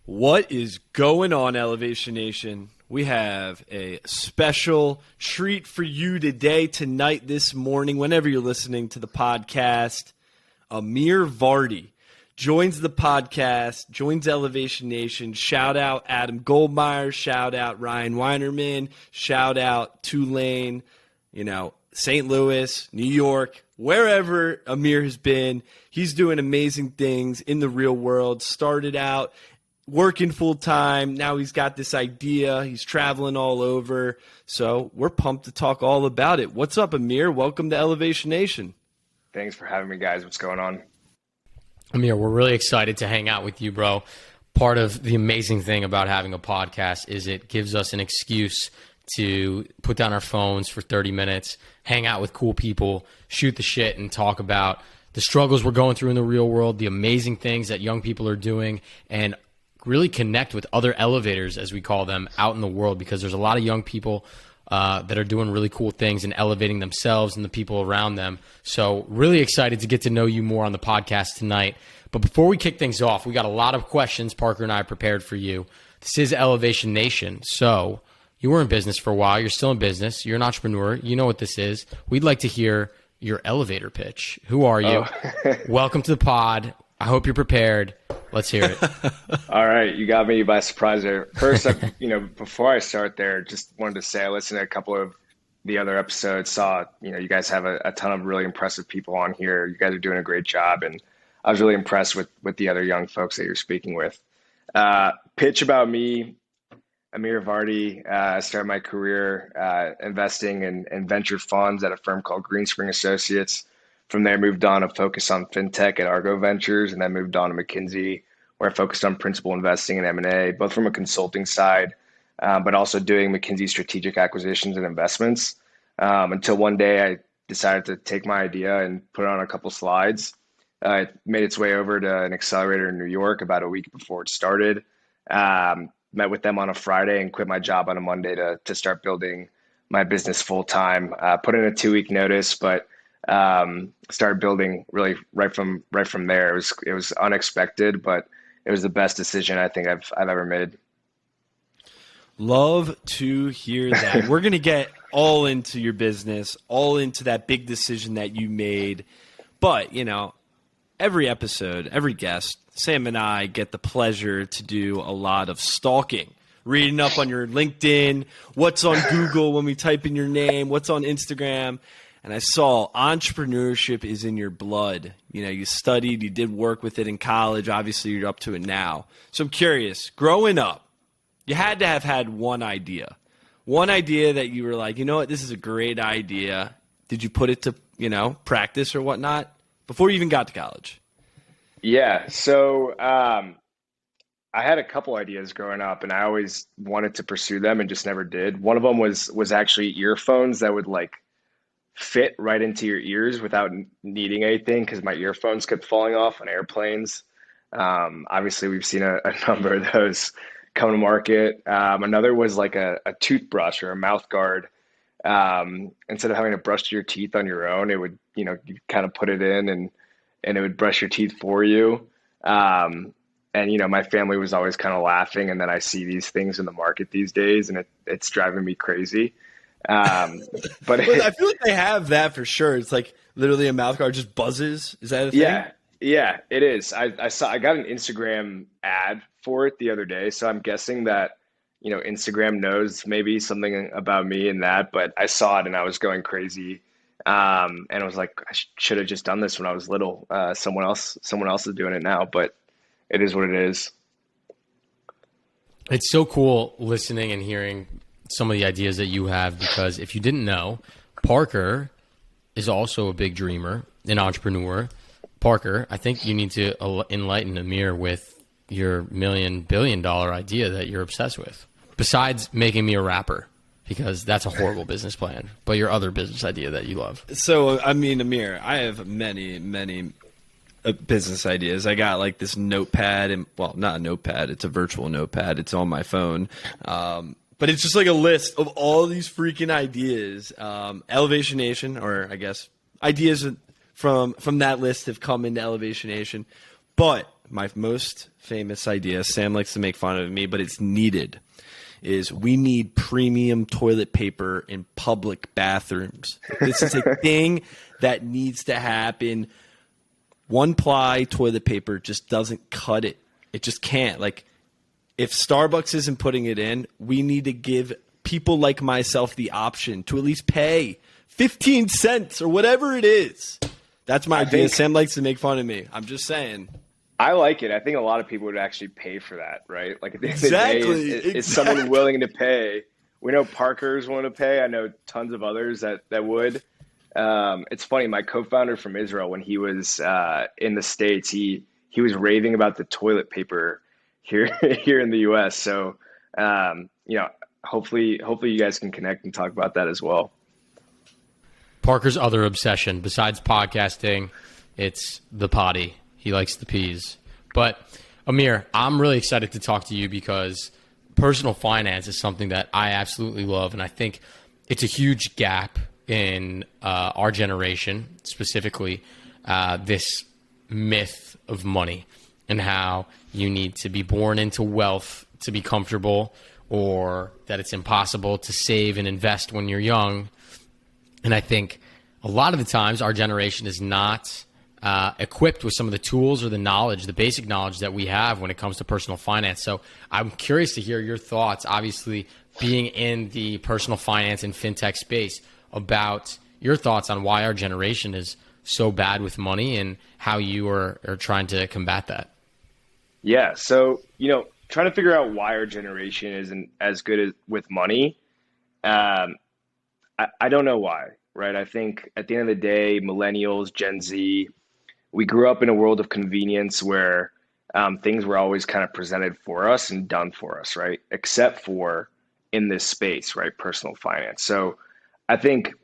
What is going on, Elevation Nation? We have a special treat for you today, tonight, this morning, whenever you're listening to the podcast. Amir Vardi joins the podcast, joins Elevation Nation. Shout out Adam Goldmeyer, shout out Ryan Weinerman, shout out Tulane, St. Louis, New York, wherever Amir has been. He's doing amazing things in the real world. Started out working full time. Now he's got this idea. He's traveling all over. So we're pumped to talk all about it. What's up, Amir? Welcome to Elevation Nation. Thanks for having me, guys. What's going on? Amir, we're really excited to hang out with you, bro. Part of the amazing thing about having a podcast is it gives us an excuse to put down our phones for 30 minutes, hang out with cool people, shoot the shit, and talk about the struggles we're going through in the real world, the amazing things that young people are doing, and really connect with other elevators, as we call them, out in the world, because there's a lot of young people that are doing really cool things and elevating themselves and the people around them. So really excited to get to know you more on the podcast tonight. But before we kick things off, we got a lot of questions Parker and I prepared for you. This is Elevation Nation. So you were in business for a while. You're still in business. You're an entrepreneur. You know what this is. We'd like to hear your elevator pitch. Who are you? Oh. Welcome to the pod. I hope you're prepared. Let's hear it. All right. You got me by surprise there. First, before I start there, just wanted to say I listened to a couple of the other episodes, saw, you guys have a ton of really impressive people on here. You guys are doing a great job. And I was really impressed with the other young folks that you're speaking with. Pitch about me, Amir Vardi. I started my career investing in venture funds at a firm called Greenspring Associates. From there, moved on to focus on fintech at Argo Ventures, and then moved on to McKinsey, where I focused on principal investing in M&A, both from a consulting side, but also doing McKinsey strategic acquisitions and investments. Until one day, I decided to take my idea and put it on a couple slides. It made its way over to an accelerator in New York about a week before it started. Met with them on a Friday and quit my job on a Monday to start building my business full time. Put in a 2-week notice, but started building really right from there. It was unexpected, but it was the best decision I think I've ever made. Love to hear that. We're going to get all into your business, all into that big decision that you made. But, every episode, every guest, Sam and I get the pleasure to do a lot of stalking, reading up on your LinkedIn, what's on Google when we type in your name, what's on Instagram. And I saw entrepreneurship is in your blood. You studied, you did work with it in college. Obviously, you're up to it now. So I'm curious, growing up, you had to have had one idea that you were like, you know what, this is a great idea. Did you put it to, practice or whatnot before you even got to college? Yeah. So I had a couple ideas growing up, and I always wanted to pursue them and just never did. One of them was actually earphones that would fit right into your ears without needing anything, because my earphones kept falling off on airplanes. Obviously, we've seen a number of those come to market. Another was like a toothbrush or a mouth guard. Instead of having to brush your teeth on your own, it would, you kind of put it in and it would brush your teeth for you. And, my family was always kind of laughing. And then I see these things in the market these days, and it's driving me crazy. But I feel like they have that for sure. It's like literally a mouth guard just buzzes. Is that a thing? Yeah, it is. I got an Instagram ad for it the other day, so I'm guessing that Instagram knows maybe something about me in that. But I saw it and I was going crazy, and I was like, I should have just done this when I was little. Someone else is doing it now, but it is what it is. It's so cool listening and hearing some of the ideas that you have, because if you didn't know, Parker is also a big dreamer, an entrepreneur. Parker, I think you need to enlighten Amir with your $1 billion idea that you're obsessed with, besides making me a rapper, because that's a horrible business plan, but your other business idea that you love. So, Amir, I have many business ideas. I got this notepad, and not a notepad, it's a virtual notepad. It's on my phone. But it's just like a list of all these freaking ideas. Elevation Nation, or I guess ideas from that list have come into Elevation Nation. But my most famous idea, Sam likes to make fun of me, but it's needed, is we need premium toilet paper in public bathrooms. This is a thing that needs to happen. One-ply toilet paper just doesn't cut it. It just can't. Like, if Starbucks isn't putting it in, we need to give people like myself the option to at least pay 15 cents or whatever it is. That's my idea. Sam likes to make fun of me. I'm just saying. I like it. I think a lot of people would actually pay for that, right? Like, at the end of the day, is someone willing to pay? We know Parker's willing to pay. I know tons of others that would. It's funny. My co-founder from Israel, when he was in the States, he was raving about the toilet paper here in the U.S. So, hopefully you guys can connect and talk about that as well. Parker's other obsession, besides podcasting, it's the potty. He likes the peas. But, Amir, I'm really excited to talk to you because personal finance is something that I absolutely love, and I think it's a huge gap in our generation, specifically this myth of money and how you need to be born into wealth to be comfortable, or that it's impossible to save and invest when you're young. And I think a lot of the times our generation is not equipped with some of the tools or the knowledge, the basic knowledge that we have when it comes to personal finance. So I'm curious to hear your thoughts, obviously being in the personal finance and fintech space, about your thoughts on why our generation is so bad with money and how you are trying to combat that. Yeah. So, trying to figure out why our generation isn't as good with money. I don't know why, right? I think at the end of the day, millennials, Gen Z, we grew up in a world of convenience where things were always kind of presented for us and done for us, right? Except for in this space, right? Personal finance. So I think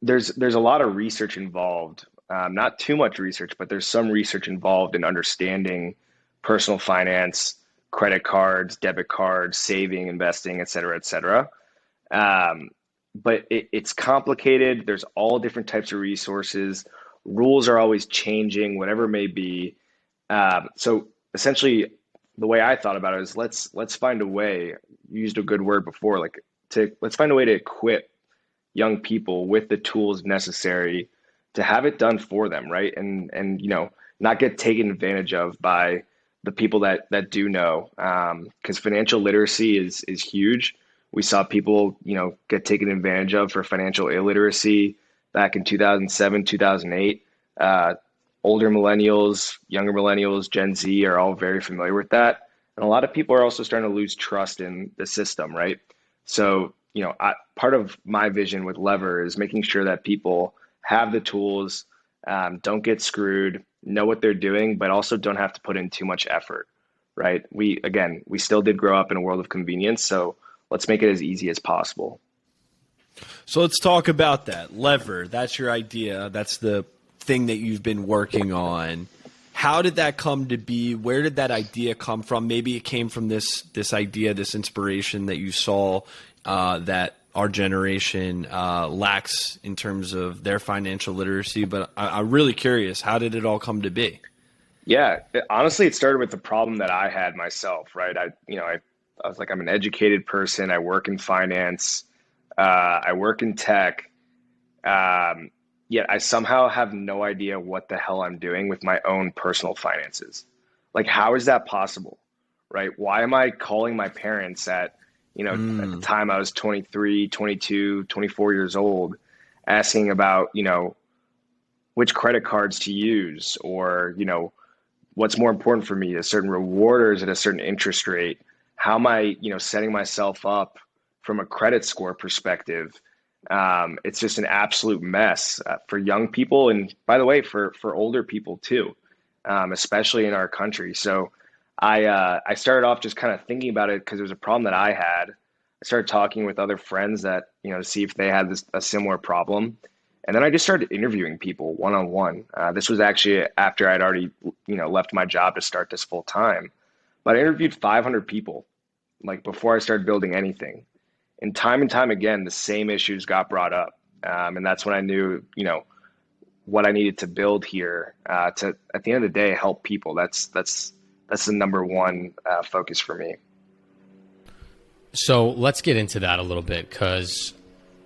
there's a lot of research involved, not too much research, but there's some research involved in understanding personal finance, credit cards, debit cards, saving, investing, et cetera, et cetera. But it's complicated. There's all different types of resources. Rules are always changing, whatever it may be. So essentially, the way I thought about it is let's find a way. You used a good word before, let's find a way to equip young people with the tools necessary to have it done for them, right? And not get taken advantage of by the people that do know, because financial literacy is huge. We saw people, get taken advantage of for financial illiteracy back in 2007, 2008. Older millennials, younger millennials, Gen Z are all very familiar with that. And a lot of people are also starting to lose trust in the system, right? So, part of my vision with Lever is making sure that people have the tools, don't get screwed, know what they're doing, but also don't have to put in too much effort, right? We still did grow up in a world of convenience, so let's make it as easy as possible. So let's talk about that. Lever, that's your idea. That's the thing that you've been working on. How did that come to be? Where did that idea come from? Maybe it came from this idea, this inspiration that you saw that our generation lacks in terms of their financial literacy. But I'm really curious, how did it all come to be? Yeah, honestly, it started with the problem that I had myself, right? I was like, I'm an educated person. I work in finance. I work in tech. Yet I somehow have no idea what the hell I'm doing with my own personal finances. Like, how is that possible, right? Why am I calling my parents at the time I was 23, 22, 24 years old, asking about, which credit cards to use, or, what's more important for me, a certain reward or is it a certain interest rate? How am I, setting myself up from a credit score perspective? It's just an absolute mess for young people. And by the way, for older people too, especially in our country. So I started off just kind of thinking about it because it was a problem that I had. I started talking with other friends that, to see if they had a similar problem. And then I just started interviewing people one-on-one. This was actually after I'd already, left my job to start this full time. But I interviewed 500 people, like, before I started building anything. And time again, the same issues got brought up. And that's when I knew, what I needed to build here to, at the end of the day, help people. That's the number one focus for me. So let's get into that a little bit because,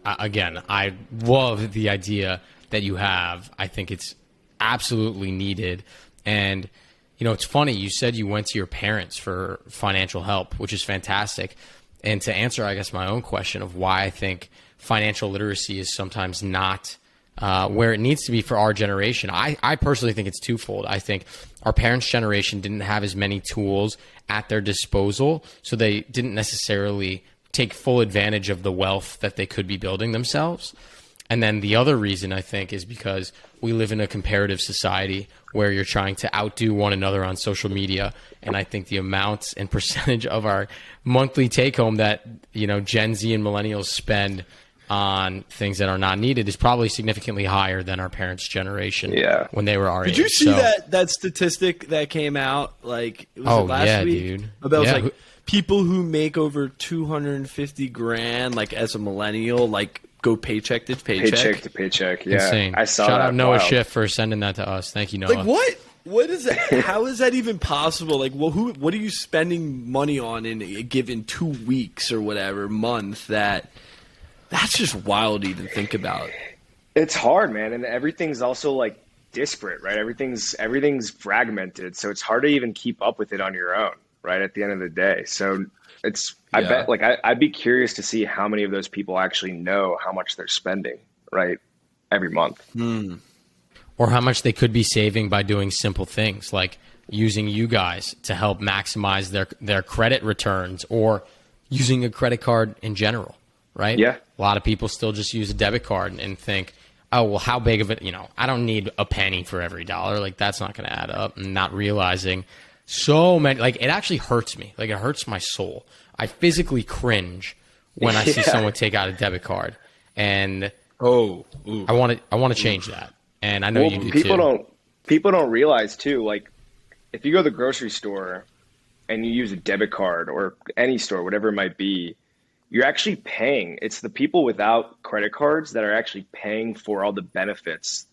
again, I love the idea that you have. I think it's absolutely needed. And, you know, it's funny. You said you went to your parents for financial help, which is fantastic. And to answer, I guess, my own question of why I think financial literacy is sometimes not where it needs to be for our generation. I personally think it's twofold. I think our parents' generation didn't have as many tools at their disposal, so they didn't necessarily take full advantage of the wealth that they could be building themselves. And then the other reason, I think, is because we live in a comparative society where you're trying to outdo one another on social media. And I think the amounts and percentage of our monthly take home that, you know, Gen Z and millennials spend on things that are not needed is probably significantly higher than our parents' generation when they were our age. Did you see that statistic that came out like was it last week? Dude. About like people who make over 250 grand like as a millennial like go paycheck to paycheck. Paycheck to paycheck. Yeah. Insane. I saw Shout that. out Noah Schiff for sending that to us. Thank you, Noah. Like what? What is that? How is that even possible? Like, well, what are you spending money on in a given 2 weeks or whatever month that's just wild to even think about. It's hard, man. And everything's also like disparate, right? Everything's fragmented. So it's hard to even keep up with it on your own, right? At the end of the day. So I bet like I'd be curious to see how many of those people actually know how much they're spending, right? Every month. Or how much they could be saving by doing simple things like using you guys to help maximize their credit returns or using a credit card in general. Right? Yeah. A lot of people still just use a debit card and think, oh, well, how big of it, I don't need a penny for every dollar. Like, that's not going to add up. And not realizing so many, like, it actually hurts me. Like, it hurts my soul. I physically cringe when I see someone take out a debit card. And I want to change that. And I know you do too. People don't realize too, like, if you go to the grocery store and you use a debit card or any store, whatever it might be, you're actually paying. It's the people without credit cards that are actually paying for all the benefits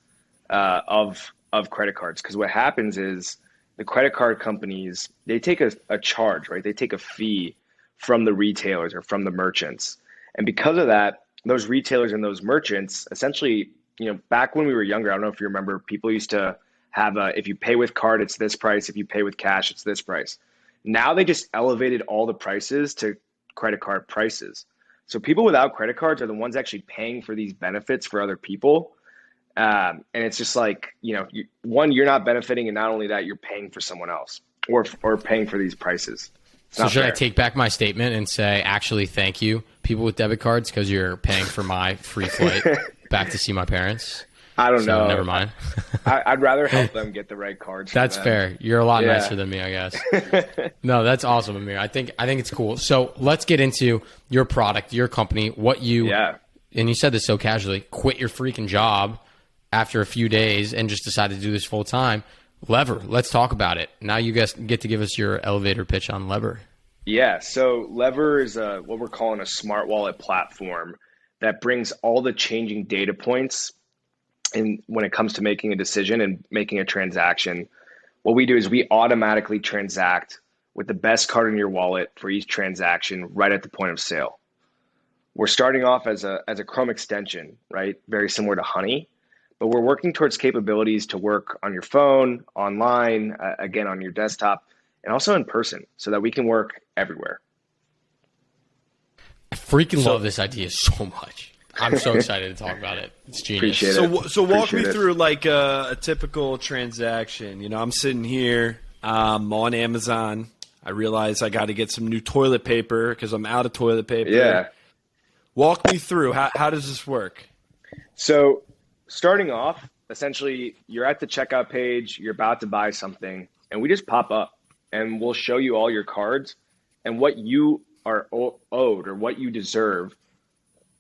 of credit cards. Because what happens is the credit card companies, they take a charge, right? They take a fee from the retailers or from the merchants. And because of that, those retailers and those merchants essentially, back when we were younger, I don't know if you remember, people used to have if you pay with card, it's this price. If you pay with cash, it's this price. Now they just elevated all the prices to credit card prices. So people without credit cards are the ones actually paying for these benefits for other people. And it's just like, you're not benefiting. And not only that, you're paying for someone else or paying for these prices. So should I take back my statement and say, actually, thank you, people with debit cards, because you're paying for my free flight back to see my parents? I don't know. Never mind. I'd rather help them get the right cards. That's fair. You're a lot nicer than me, I guess. No, that's awesome, Amir. I think it's cool. So let's get into your product, your company, what you, and you said this so casually, quit your freaking job after a few days and just decided to do this full time. Lever, let's talk about it. Now you guys get to give us your elevator pitch on Lever. Yeah, so Lever is what we're calling a smart wallet platform that brings all the changing data points. And when it comes to making a decision and making a transaction, what we do is we automatically transact with the best card in your wallet for each transaction right at the point of sale. We're starting off as a Chrome extension, right? Very similar to Honey, but we're working towards capabilities to work on your phone, online, again, on your desktop, and also in person so that we can work everywhere. I freaking love this idea so much. I'm so excited to talk about it. It's genius. So walk me through like a typical transaction. I'm sitting here on Amazon. I realize I got to get some new toilet paper because I'm out of toilet paper. Yeah. Walk me through. How does this work? So starting off, essentially, you're at the checkout page. You're about to buy something, and we just pop up, and we'll show you all your cards and what you are owed or what you deserve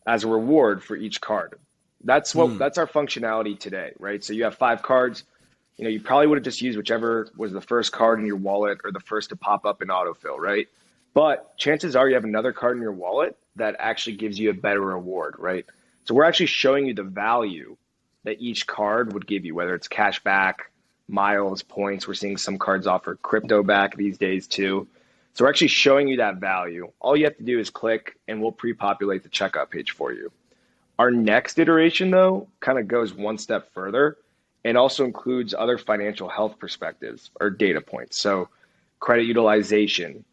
as a reward for each card. That's our functionality today, right? So you have 5 cards. You probably would have just used whichever was the first card in your wallet or the first to pop up in autofill, right? But chances are you have another card in your wallet that actually gives you a better reward, right? So we're actually showing you the value that each card would give you, whether it's cash back, miles, points. We're seeing some cards offer crypto back these days too. So we're actually showing you that value. All you have to do is click and we'll pre-populate the checkout page for you. Our next iteration, though, kind of goes one step further and also includes other financial health perspectives or data points. So credit utilization,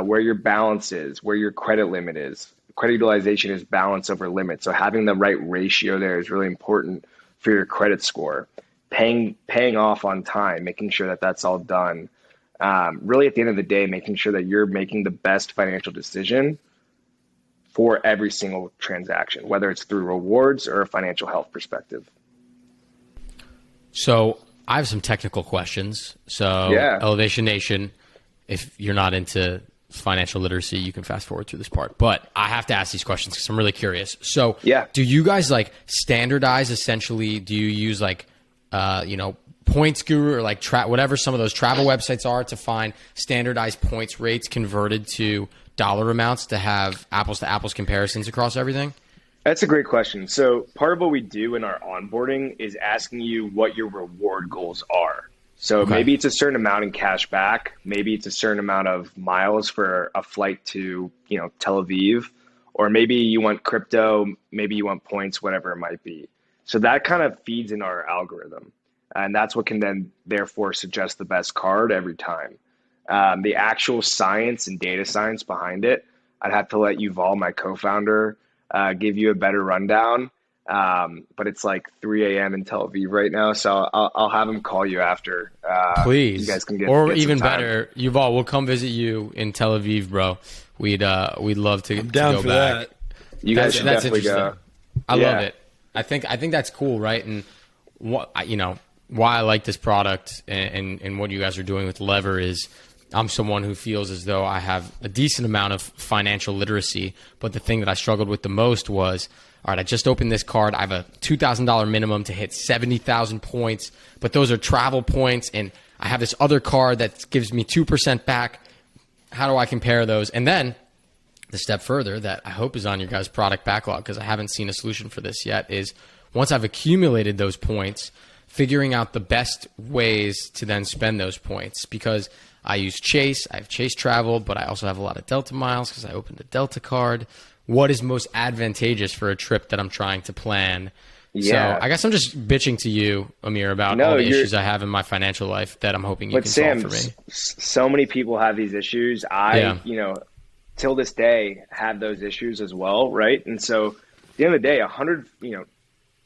where your balance is, where your credit limit is. Credit utilization is balance over limit. So having the right ratio there is really important for your credit score. Paying off on time, making sure that that's all done. Really, at the end of the day, making sure that you're making the best financial decision for every single transaction, whether it's through rewards or a financial health perspective. So I have some technical questions. So Yeah. Elevation Nation, if you're not into financial literacy, you can fast forward through this part. But I have to ask these questions because I'm really curious. So Yeah. do you guys like standardize essentially? Do you use like, Points Guru or like whatever some of those travel websites are to find standardized points rates converted to dollar amounts to have apples to apples comparisons across everything? That's a great question. So part of what we do in our onboarding is asking you what your reward goals are. So maybe it's a certain amount in cash back. Maybe it's a certain amount of miles for a flight to, Tel Aviv, or maybe you want crypto, maybe you want points, whatever it might be. So that kind of feeds in our algorithm. And that's what can then therefore suggest the best card every time. The actual science and data science behind it, I'd have to let Yuval, my co-founder, give you a better rundown. But it's like 3 a.m. in Tel Aviv right now, so I'll have him call you after. Please, you guys can get even some time. better, Yuval, we'll come visit you in Tel Aviv, bro. We'd love to, Down go for back. that. You guys should That's definitely interesting. go. I Yeah. love it. I think that's cool, right? And why I like this product and what you guys are doing with Lever is I'm someone who feels as though I have a decent amount of financial literacy, but the thing that I struggled with the most was, all right, I just opened this card. I have a $2,000 minimum to hit 70,000 points, but those are travel points, and I have this other card that gives me 2% back. How do I compare those? And then the step further that I hope is on your guys' product backlog, because I haven't seen a solution for this yet, is once I've accumulated those points, figuring out the best ways to then spend those points, because I use Chase. I have Chase Travel, but I also have a lot of Delta miles because I opened a Delta card. What is most advantageous for a trip that I'm trying to plan? Yeah. So I guess I'm just bitching to you, Amir, about all the issues I have in my financial life that I'm hoping you can Sam, solve for me. So many people have these issues. Till this day have those issues as well, right? And so at the end of the day,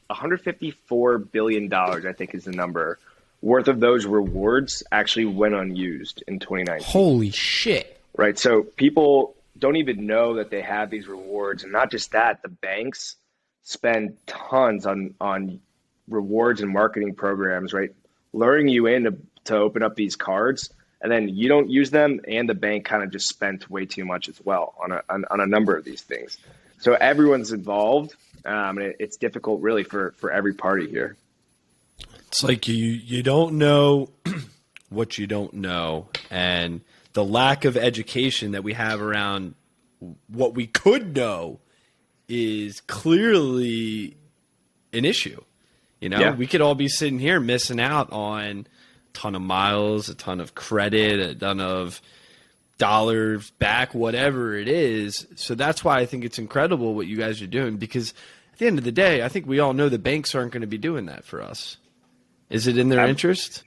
$154 billion, I think is the number, worth of those rewards actually went unused in 2019. Holy shit. Right. So people don't even know that they have these rewards. And not just that, the banks spend tons on rewards and marketing programs, right? Luring you in to open up these cards, and then you don't use them, and the bank kind of just spent way too much as well on a number of these things. So everyone's involved, and it's difficult really for every party here. It's like you don't know what you don't know, and the lack of education that we have around what we could know is clearly an issue. We could all be sitting here missing out on a ton of miles, a ton of credit, a ton of dollars back, whatever it is. So that's why I think it's incredible what you guys are doing, because at the end of the day, I think we all know the banks aren't going to be doing that for us. Is it in their interest?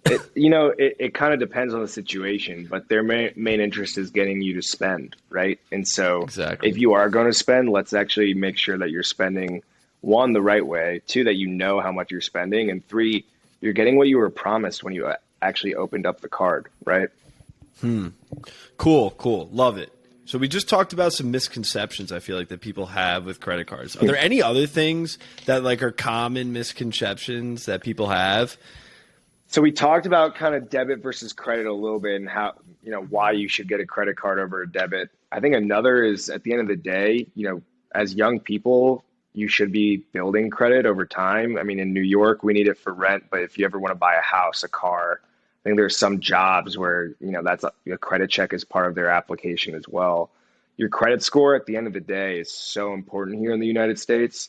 It kind of depends on the situation, but their main interest is getting you to spend, right? And so Exactly. If you are going to spend, let's actually make sure that you're spending, one, the right way, two, that you know how much you're spending, and three, you're getting what you were promised when you actually opened up the card, right? Cool. Love it. So we just talked about some misconceptions I feel like that people have with credit cards. Are there any other things that are common misconceptions that people have? So we talked about kind of debit versus credit a little bit, and how, why you should get a credit card over a debit. I think another is, at the end of the day, as young people, you should be building credit over time. I mean, in New York, we need it for rent, but if you ever want to buy a house, a car, I think there's some jobs where, that's a credit check is part of their application as well. Your credit score at the end of the day is so important here in the United States.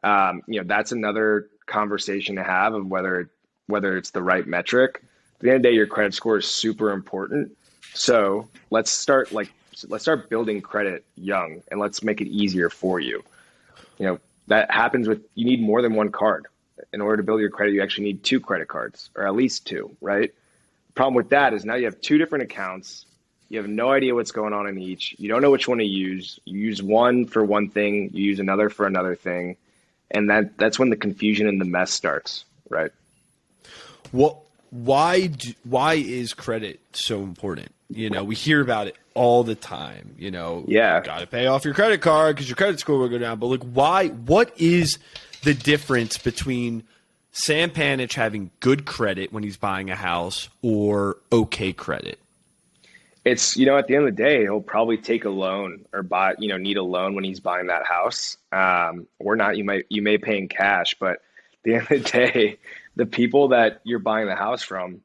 That's another conversation to have of whether it's the right metric. At the end of the day, your credit score is super important. So let's start building credit young, and let's make it easier for you. That happens you need more than one card. In order to build your credit, you actually need 2 credit cards, or at least 2, right? The problem with that is now you have 2 different accounts. You have no idea what's going on in each. You don't know which one to use. You use one for one thing, you use another for another thing. And that's when the confusion and the mess starts, right? Well, why is credit so important? We hear about it all the time. Got to pay off your credit card because your credit score will go down. But why? What is the difference between Sam Panitch having good credit when he's buying a house or okay credit? It's, at the end of the day, he'll probably take a loan or need a loan when he's buying that house. Or not, you may pay in cash, but at the end of the day, the people that you're buying the house from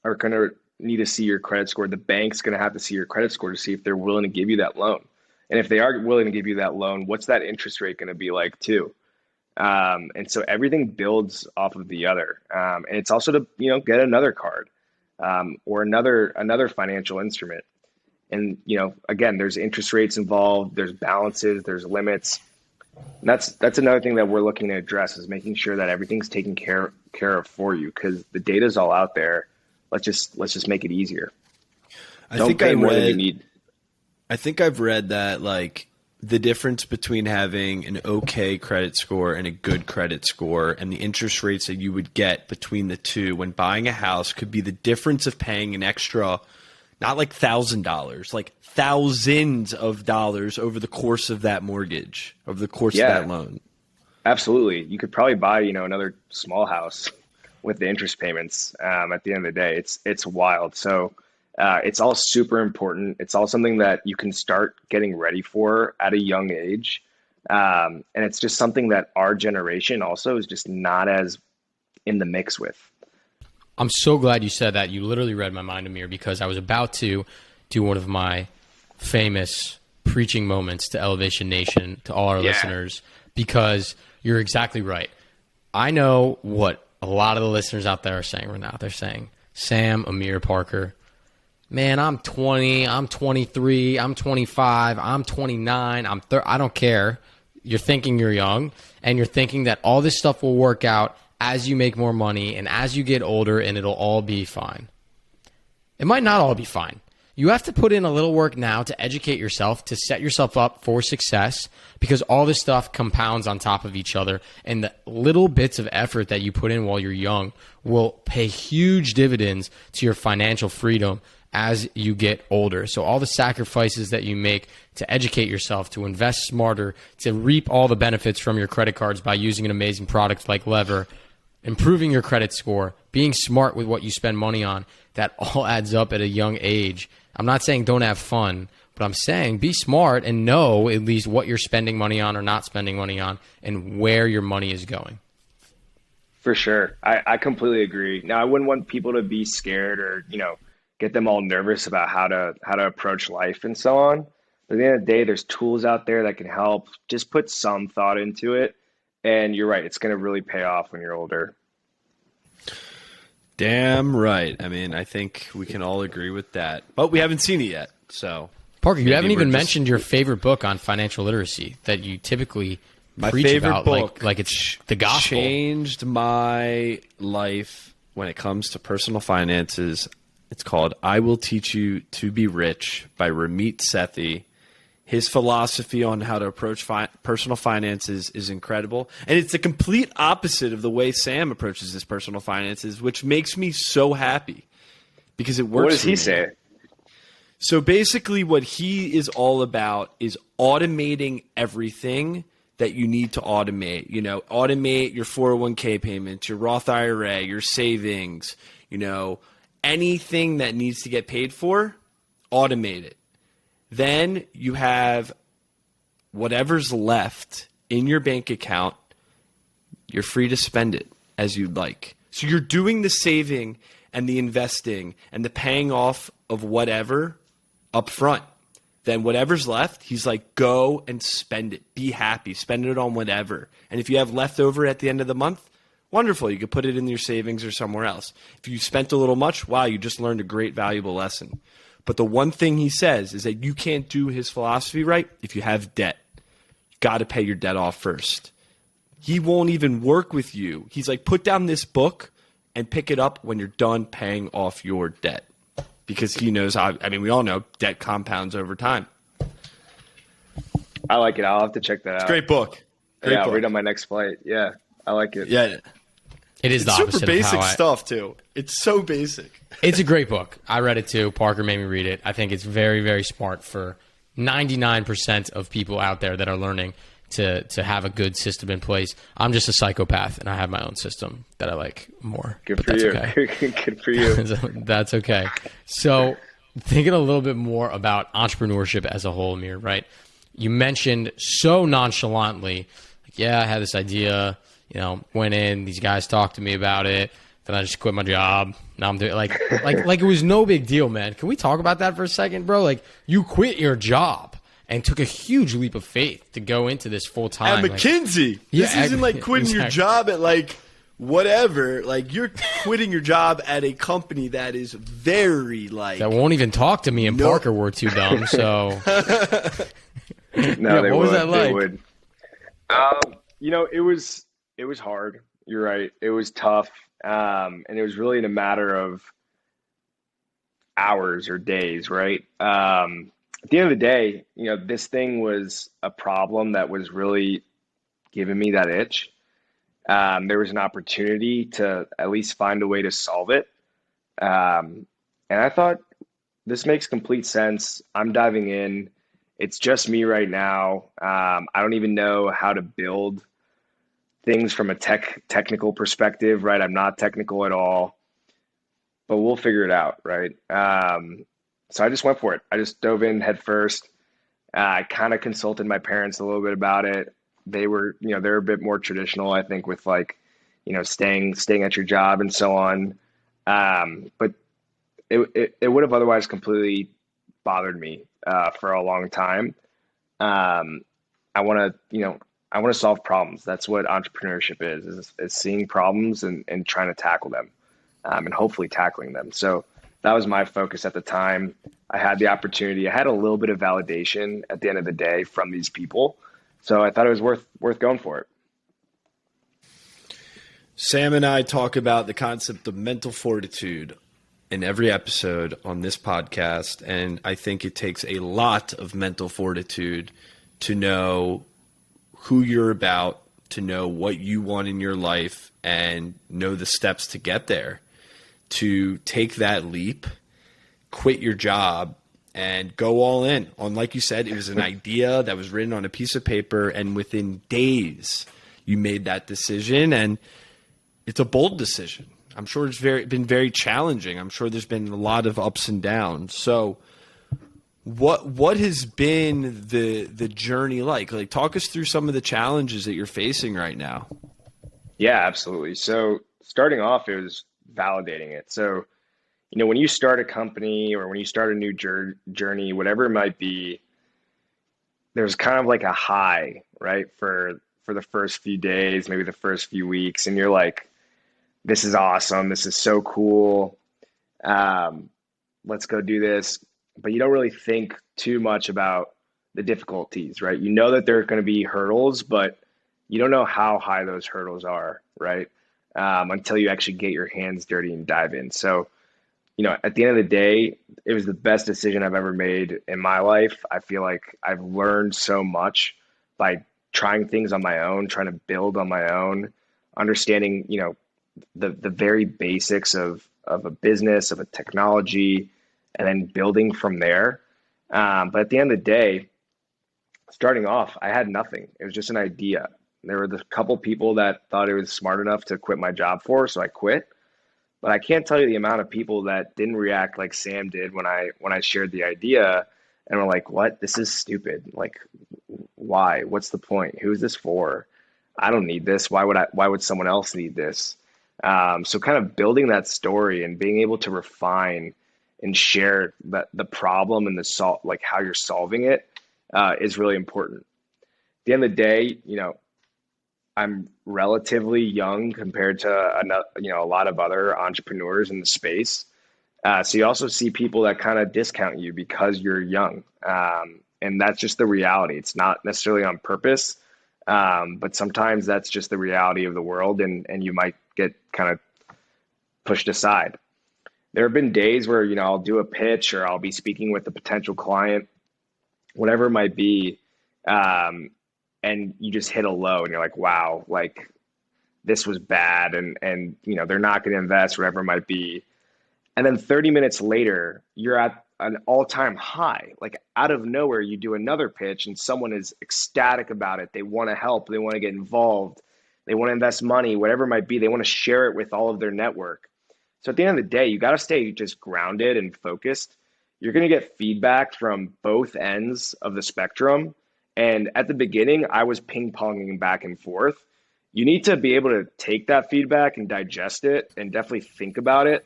are going to need to see your credit score. The bank's going to have to see your credit score to see if they're willing to give you that loan. And if they are willing to give you that loan, what's that interest rate going to be like too? And so everything builds off of the other. And it's also to, get another card, or another financial instrument. And, again, there's interest rates involved, there's balances, there's limits. And that's another thing that we're looking to address, is making sure that everything's taken care of for you, because the data's all out there. Let's just make it easier. Don't pay more than you need. I think I've read that the difference between having an okay credit score and a good credit score, and the interest rates that you would get between the two when buying a house, could be the difference of paying an extra, not $1,000, thousands of dollars over the course of that mortgage, over the course of that loan. Absolutely. You could probably buy, another small house with the interest payments. At the end of the day, it's wild. So it's all super important. It's all something that you can start getting ready for at a young age. And it's just something that our generation also is just not as in the mix with. I'm so glad you said that. You literally read my mind, Amir, because I was about to do one of my famous preaching moments to Elevation Nation, to all our listeners, because you're exactly right. I know what a lot of the listeners out there are saying right now. They're saying, Sam, Amir, Parker, man, I'm 20, I'm 23, I'm 25, I'm 29, I'm 30. I don't care. You're thinking you're young, and you're thinking that all this stuff will work out as you make more money and as you get older, and it'll all be fine. It might not all be fine. You have to put in a little work now to educate yourself, to set yourself up for success, because all this stuff compounds on top of each other, and the little bits of effort that you put in while you're young will pay huge dividends to your financial freedom as you get older. So all the sacrifices that you make to educate yourself, to invest smarter, to reap all the benefits from your credit cards by using an amazing product like Lever, improving your credit score, being smart with what you spend money on, that all adds up at a young age. I'm not saying don't have fun, but I'm saying be smart and know at least what you're spending money on or not spending money on, and where your money is going. For sure. I completely agree. Now, I wouldn't want people to be scared or, get them all nervous about how to approach life and so on. But at the end of the day, there's tools out there that can help. Just put some thought into it. And you're right, it's going to really pay off when you're older. Damn right. I mean, I think we can all agree with that. But we haven't seen it yet. So, Parker, you haven't even mentioned your favorite book on financial literacy that you typically preach about, book, like it's the gospel. Changed my life when it comes to personal finances. It's called I Will Teach You to Be Rich by Ramit Sethi. His philosophy on how to approach personal finances is incredible. And it's the complete opposite of the way Sam approaches his personal finances, which makes me so happy because it works. What does he say? So basically what he is all about is automating everything that you need to automate. Automate your 401k payments, your Roth IRA, your savings, anything that needs to get paid for, automate it. Then you have whatever's left in your bank account, you're free to spend it as you'd like. So you're doing the saving and the investing and the paying off of whatever up front. Then whatever's left, he's like, go and spend it. Be happy. Spend it on whatever. And if you have leftover at the end of the month, Wonderful. You could put it in your savings or somewhere else. If you spent a little much, wow, you just learned a great, valuable lesson. But the one thing he says is that you can't do his philosophy right if you have debt. You got to pay your debt off first. He won't even work with you. He's like, put down this book and pick it up when you're done paying off your debt. Because he knows how, I mean, we all know debt compounds over time. I like it. I'll have to check that out. It's a great book. I'll read on my next flight. Yeah, I like it. Yeah. It is the It's opposite super basic of how stuff, too. It's so basic. It's a great book. I read it too. Parker made me read it. I think it's very, very smart for 99% of people out there that are learning to have a good system in place. I'm just a psychopath, and I have my own system that I like more. Good for you. Okay. Good for you. That's okay. So thinking a little bit more about entrepreneurship as a whole, Amir, right? You mentioned so nonchalantly, like, yeah, I had this idea, went in, these guys talked to me about it. Then I just quit my job. Now I'm doing like it was no big deal, man. Can we talk about that for a second, bro? Like, you quit your job and took a huge leap of faith to go into this full time. At McKinsey. This isn't like quitting your job at like whatever. Like, you're quitting your job at a company that is very like that won't even talk to me and Parker were too dumb. So no, what was that like? They would. It was hard. You're right. It was tough. And it was really in a matter of hours or days, right? At the end of the day, this thing was a problem that was really giving me that itch. There was an opportunity to at least find a way to solve it. And I thought, this makes complete sense. I'm diving in. It's just me right now. I don't even know how to build things from a technical perspective, right? I'm not technical at all, but we'll figure it out, right? So I just went for it. I just dove in head first. I kind of consulted my parents a little bit about it. They were, they're a bit more traditional, I think, with like, staying at your job and so on. But it would have otherwise completely bothered me for a long time. I want to solve problems. That's what entrepreneurship is seeing problems and trying to tackle them, and hopefully tackling them. So that was my focus at the time. I had the opportunity. I had a little bit of validation at the end of the day from these people. So I thought it was worth going for it. Sam and I talk about the concept of mental fortitude in every episode on this podcast, and I think it takes a lot of mental fortitude to know who you're about, to know what you want in your life, and know the steps to get there. To take that leap, quit your job, and go all in on, like you said, it was an idea that was written on a piece of paper, and within days you made that decision, and it's a bold decision. I'm sure it's been very challenging. I'm sure there's been a lot of ups and downs. So what has been the journey like? Like, talk us through some of the challenges that you're facing right now. Yeah, absolutely. So starting off, it was validating it. So, when you start a company or when you start a new journey, whatever it might be, there's kind of like a high, right? For the first few days, maybe the first few weeks. And you're like, this is awesome. This is so cool. Let's go do this. But you don't really think too much about the difficulties, right? You know that there are going to be hurdles, but you don't know how high those hurdles are, right? Until you actually get your hands dirty and dive in. So, at the end of the day, it was the best decision I've ever made in my life. I feel like I've learned so much by trying things on my own, trying to build on my own, understanding, the very basics of a business, of a technology, and then building from there. But at the end of the day, starting off, I had nothing. It was just an idea. There were the couple people that thought it was smart enough to quit my job for, so I quit. But I can't tell you the amount of people that didn't react like Sam did when I shared the idea and were like, what? This is stupid. Like, why? What's the point? Who is this for? I don't need this. Why would someone else need this? So kind of building that story and being able to refine and share the problem and like how you're solving it is really important. At the end of the day, I'm relatively young compared to a lot of other entrepreneurs in the space. So you also see people that kind of discount you because you're young. And that's just the reality. It's not necessarily on purpose, but sometimes that's just the reality of the world, and you might get kind of pushed aside. There have been days where, I'll do a pitch or I'll be speaking with a potential client, whatever it might be, and you just hit a low and you're like, wow, like this was bad, and they're not going to invest, whatever it might be. And then 30 minutes later, you're at an all-time high. Like out of nowhere, you do another pitch and someone is ecstatic about it. They want to help. They want to get involved. They want to invest money, whatever it might be. They want to share it with all of their network. So at the end of the day, you got to stay just grounded and focused. You're going to get feedback from both ends of the spectrum. And at the beginning, I was ping-ponging back and forth. You need to be able to take that feedback and digest it and definitely think about it.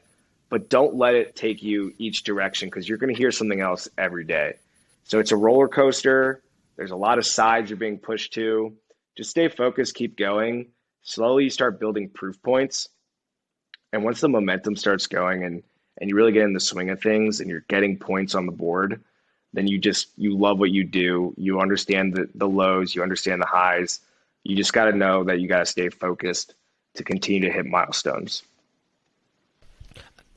But don't let it take you each direction, because you're going to hear something else every day. So it's a roller coaster. There's a lot of sides you're being pushed to. Just stay focused, keep going. Slowly you start building proof points. And once the momentum starts going and you really get in the swing of things and you're getting points on the board, then you love what you do. You understand the lows, you understand the highs. You just got to know that you got to stay focused to continue to hit milestones.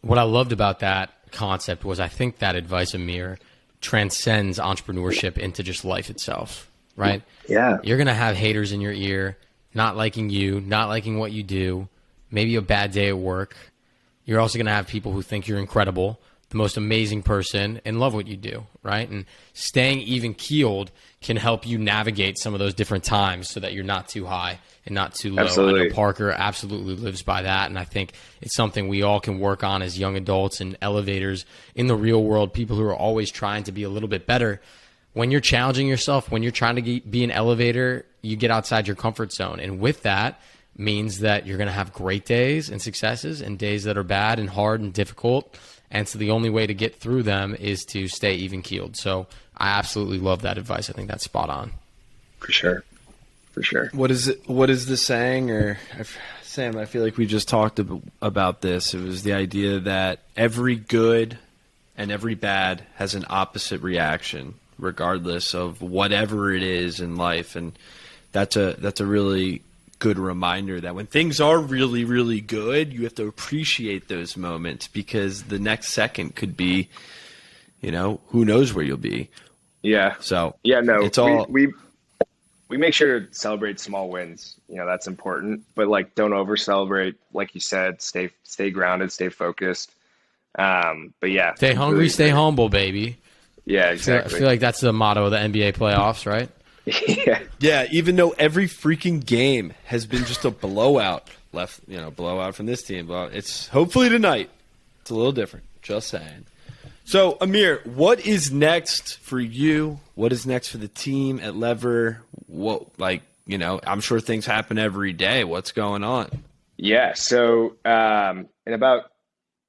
What I loved about that concept was I think that advice, Amir, transcends entrepreneurship into just life itself, right? Yeah. You're going to have haters in your ear, not liking you, not liking what you do, maybe a bad day at work. You're also going to have people who think you're incredible, the most amazing person, and love what you do, right? And staying even keeled can help you navigate some of those different times so that you're not too high and not too low. Absolutely. I know Parker absolutely lives by that, and I think it's something we all can work on as young adults and elevators in the real world, people who are always trying to be a little bit better. When you're challenging yourself, when you're trying to be an elevator, you get outside your comfort zone. And with that means that you're going to have great days and successes and days that are bad and hard and difficult. And so the only way to get through them is to stay even keeled. So I absolutely love that advice. I think that's spot on. For sure. For sure. What is the saying? Or Sam, I feel like we just talked about this. It was the idea that every good and every bad has an opposite reaction, regardless of whatever it is in life. And that's a really good reminder that when things are really, really good, you have to appreciate those moments, because the next second could be, who knows where you'll be. Yeah. So yeah, no, it's all we make sure to celebrate small wins. That's important, but don't over celebrate. Like you said, stay grounded, stay focused. But yeah, stay hungry, stay humble, baby. Yeah, exactly. I feel like that's the motto of the NBA playoffs, right? Yeah. Even though every freaking game has been just a blowout, blowout from this team. It's hopefully tonight. It's a little different. Just saying. So, Amir, what is next for you? What is next for the team at Lever? I'm sure things happen every day. What's going on? Yeah. So, in about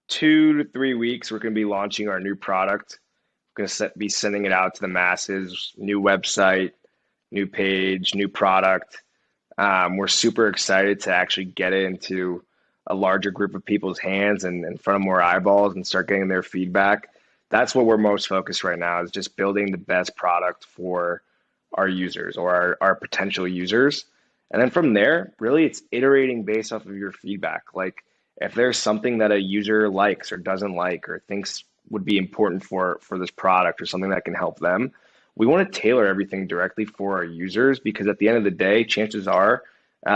2 to 3 weeks, we're going to be launching our new product. We're going to be sending it out to the masses. New website, new page, new product. We're super excited to actually get it into a larger group of people's hands and in front of more eyeballs and start getting their feedback. That's what we're most focused right now, is just building the best product for our users or our potential users. And then from there, really it's iterating based off of your feedback. Like if there's something that a user likes or doesn't like or thinks would be important for this product or something that can help them, we want to tailor everything directly for our users, because at the end of the day, chances are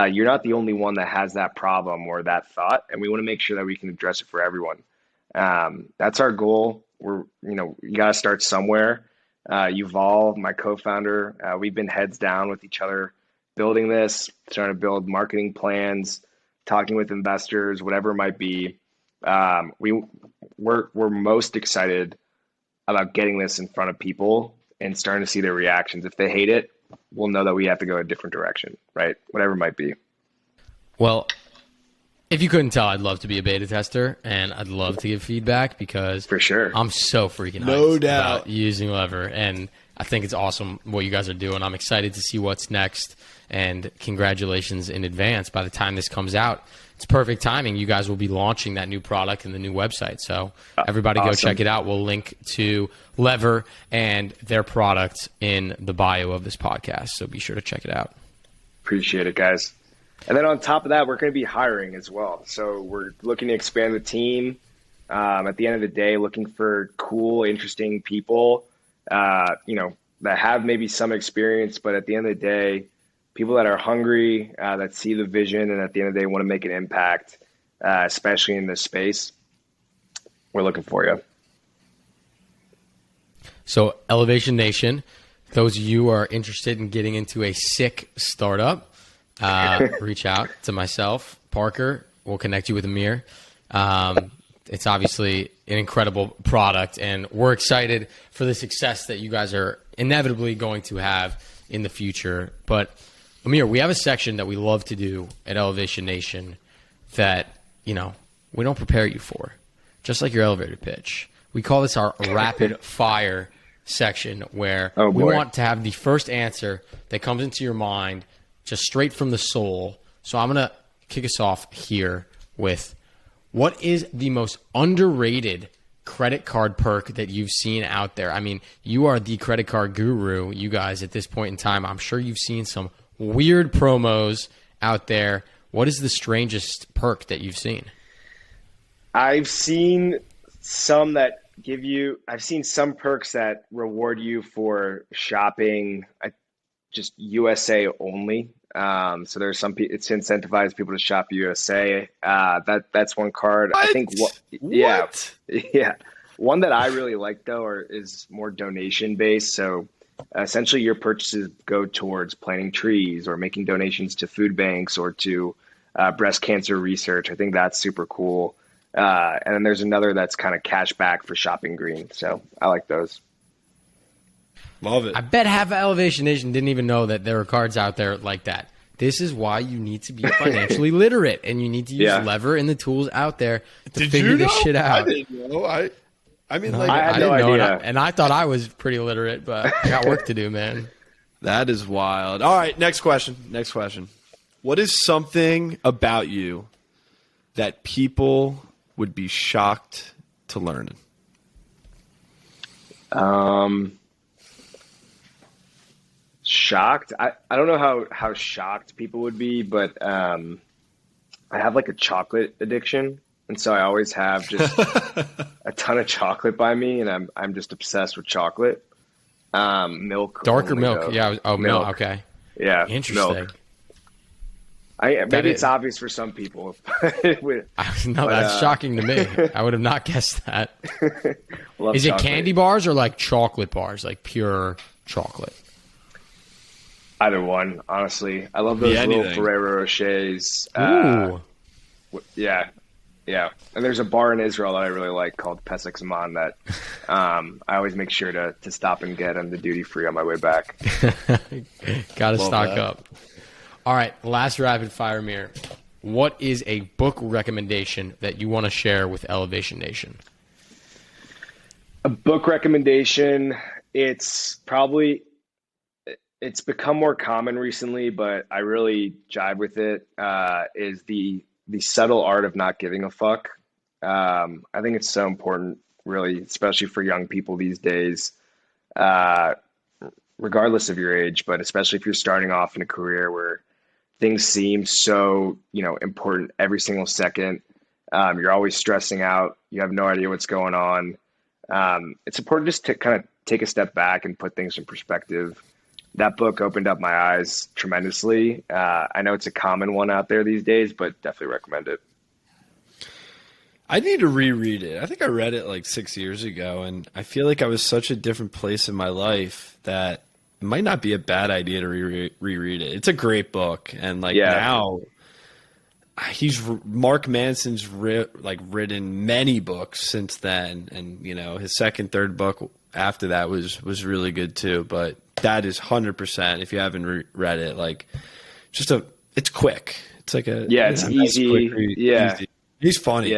you're not the only one that has that problem or that thought. And we want to make sure that we can address it for everyone. That's our goal. You got to start somewhere. Yuval, my co-founder, we've been heads down with each other, building this, trying to build marketing plans, talking with investors, whatever it might be. We're most excited about getting this in front of people and starting to see their reactions. If they hate it, we'll know that we have to go a different direction, right? Whatever it might be. Well, if you couldn't tell, I'd love to be a beta tester, and I'd love to give feedback, because for sure I'm so freaking no hyped doubt about using Lever. And I think it's awesome what you guys are doing. I'm excited to see what's next, and congratulations in advance. By the time this comes out, it's perfect timing. You guys will be launching that new product and the new website. So everybody go check it out. We'll link to Lever and their product in the bio of this podcast. So be sure to check it out. Appreciate it, guys. And then on top of that, we're going to be hiring as well. So we're looking to expand the team. At the end of the day, looking for cool, interesting people, that have maybe some experience, but at the end of the day, people that are hungry, that see the vision, and at the end of the day want to make an impact, especially in this space. We're looking for you. So Elevation Nation, those of you who are interested in getting into a sick startup, reach out to myself, Parker. We'll connect you with Amir. It's obviously an incredible product, and we're excited for the success that you guys are inevitably going to have in the future. But Amir, we have a section that we love to do at Elevation Nation that, we don't prepare you for, just like your elevator pitch. We call this our rapid fire section, where we want to have the first answer that comes into your mind just straight from the soul. So I'm going to kick us off here with, what is the most underrated credit card perk that you've seen out there? I mean, you are the credit card guru, you guys, at this point in time. I'm sure you've seen some weird promos out there. What is the strangest perk that you've seen? I've seen some I've seen some perks that reward you for shopping just USA only. So there's it's to incentivize people to shop USA. That's one card. What? I think. Yeah. One that I really like though, is more donation based. So essentially, your purchases go towards planting trees or making donations to food banks or to breast cancer research. I think that's super cool. And then there's another that's kind of cash back for shopping green. So I like those. Love it. I bet half of Elevation Nation didn't even know that there are cards out there like that. This is why you need to be financially literate, and you need to use Lever and the tools out there to figure this shit out. I didn't know. I had no didn't know, idea. and I thought I was pretty literate, but I got work to do, man. That is wild. All right, next question. What is something about you that people would be shocked to learn? Shocked? I don't know how shocked people would be, but I have like a chocolate addiction, and so I always have just a ton of chocolate by me, and I'm just obsessed with chocolate. Milk, darker milk, though. yeah. Oh, milk. Okay, yeah, interesting. Milk. Maybe it's obvious for some people. That's shocking to me. I would have not guessed that. Is it candy bars or like chocolate bars, like pure chocolate? Either one, honestly. I love those little Ferrero Rochers. Ooh. Yeah. And there's a bar in Israel that I really like called Pesach Zaman that I always make sure to stop and get on the duty free on my way back. Got to stock up. All right, last rapid fire, Amir. What is a book recommendation that you want to share with Elevation Nation? A book recommendation, it's become more common recently, but I really jive with it, is the subtle art of not giving a fuck. I think it's so important, really, especially for young people these days, regardless of your age, but especially if you're starting off in a career where things seem so, important every single second. You're always stressing out. You have no idea what's going on. It's important just to kind of take a step back and put things in perspective. That book opened up my eyes tremendously. I know it's a common one out there these days, but definitely recommend it. I need to reread it. I think I read it like 6 years ago, and I feel like I was such a different place in my life that it might not be a bad idea to reread it. It's a great book, and now Mark Manson's written many books since then, and his second, third book after that was really good too. But that is 100%. If you haven't read it, it's quick. It's like it's easy. Easy. He's funny.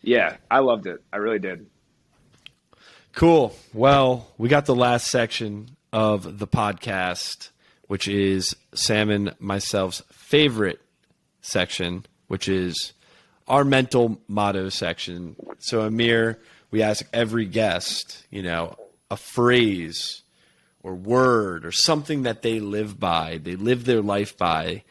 Yeah. I loved it. I really did. Cool. Well, we got the last section of the podcast, which is Sam and myself's favorite section, which is our mental motto section. So, Amir, we ask every guest, a phrase or word or something that they live by, they live their life by.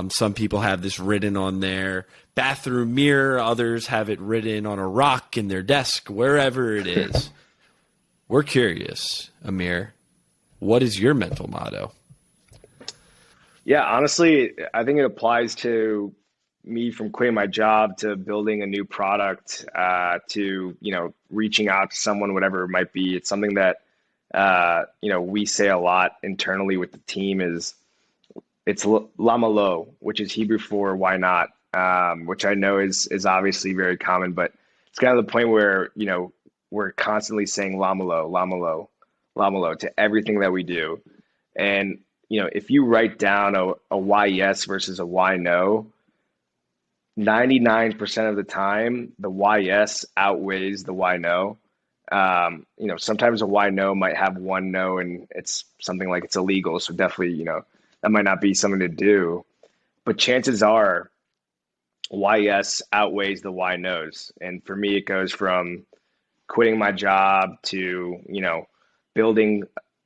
Some people have this written on their bathroom mirror. Others have it written on a rock in their desk, wherever it is. We're curious, Amir, what is your mental motto? Yeah, honestly, I think it applies to me from quitting my job to building a new product to, reaching out to someone, whatever it might be. It's something that, we say a lot internally with the team it's lama lo, which is Hebrew for why not, which I know is obviously very common, but it's kind of the point where, we're constantly saying lama lo, lama lo, lama lo to everything that we do. And, if you write down a why yes versus a why no, 99% of the time, the why yes outweighs the why no. Sometimes a why no might have one no and it's something like it's illegal. So definitely, that might not be something to do. But chances are why yes outweighs the why no's. And for me, it goes from quitting my job to, building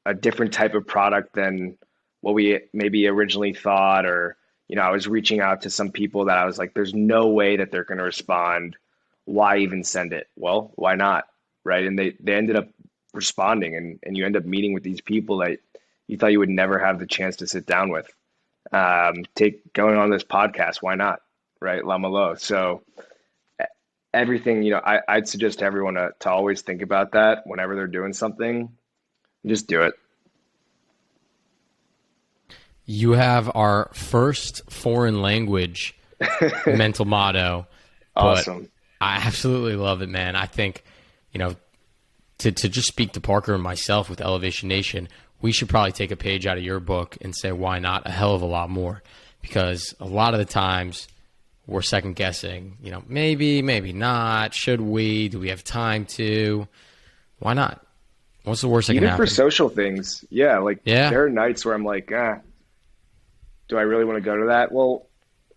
a different type of product than what we maybe originally thought, or, I was reaching out to some people that I was like, there's no way that they're going to respond. Why even send it? Well, why not? Right. And they ended up responding, and you end up meeting with these people that you thought you would never have the chance to sit down with. Going on this podcast, why not? Right. Lama lo. So everything, I'd suggest to everyone to always think about that whenever they're doing something. Just do it. You have our first foreign language mental motto. Awesome. I absolutely love it, man. I think, to just speak to Parker and myself with Elevation Nation, we should probably take a page out of your book and say, why not, a hell of a lot more? Because a lot of the times we're second guessing, maybe not. Should we? Do we have time to? Why not? What's the worst that can happen? Even for social things. Yeah. There are nights where I'm like, do I really want to go to that? Well,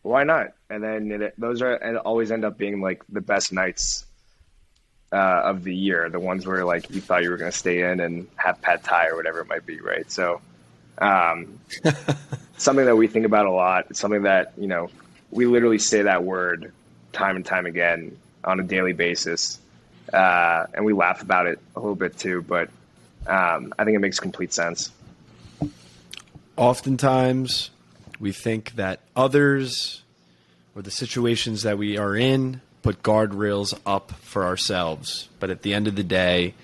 why not? And then those always end up being like the best nights of the year, the ones where like you thought you were going to stay in and have pad thai or whatever it might be, right? So something that we think about a lot. It's something that, we literally say that word time and time again on a daily basis. And we laugh about it a little bit too, but I think it makes complete sense. Oftentimes, we think that others or the situations that we are in put guardrails up for ourselves. But at the end of the day,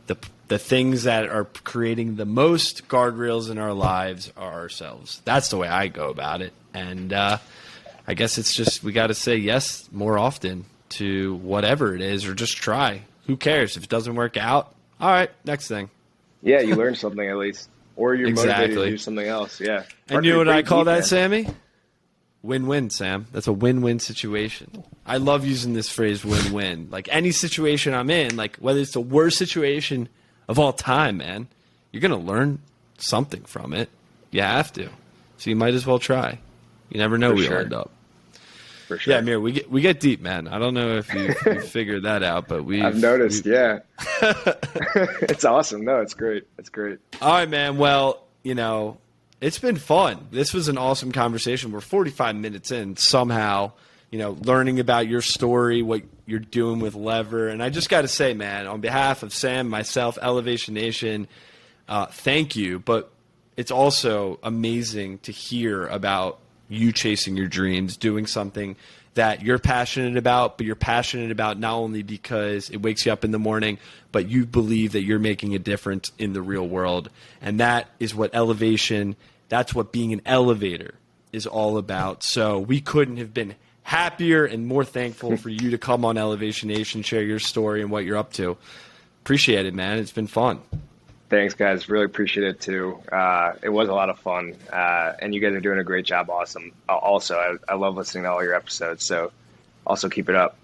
the things that are creating the most guardrails in our lives are ourselves. That's the way I go about it. And I guess it's just we got to say yes more often to whatever it is, or just try. Who cares? If it doesn't work out, all right, next thing. Yeah, you learn something at least. Or you're motivated to do something else, yeah. And you know what I call that, Sammy? Win-win, Sam. That's a win-win situation. I love using this phrase win-win. Like any situation I'm in, like whether it's the worst situation of all time, man, you're going to learn something from it. You have to. So you might as well try. You never know where you'll end up. For sure. Yeah, Amir, we get deep, man. I don't know if you figured that out, but I've noticed, yeah. It's awesome. No, it's great. It's great. All right, man. Well, it's been fun. This was an awesome conversation. We're 45 minutes in somehow, learning about your story, what you're doing with Lever. And I just got to say, man, on behalf of Sam, myself, Elevation Nation, thank you. But it's also amazing to hear about you chasing your dreams, doing something that you're passionate about, but you're passionate about not only because it wakes you up in the morning, but you believe that you're making a difference in the real world. And that is what elevation, that's what being an elevator is all about. So we couldn't have been happier and more thankful for you to come on Elevation Nation, share your story and what you're up to. Appreciate it, man. It's been fun. Thanks, guys. Really appreciate it, too. It was a lot of fun, and you guys are doing a great job. Awesome. Also, I love listening to all your episodes, so also keep it up.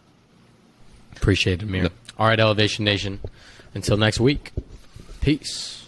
Appreciate it, Amir. All right, Elevation Nation. Until next week, peace.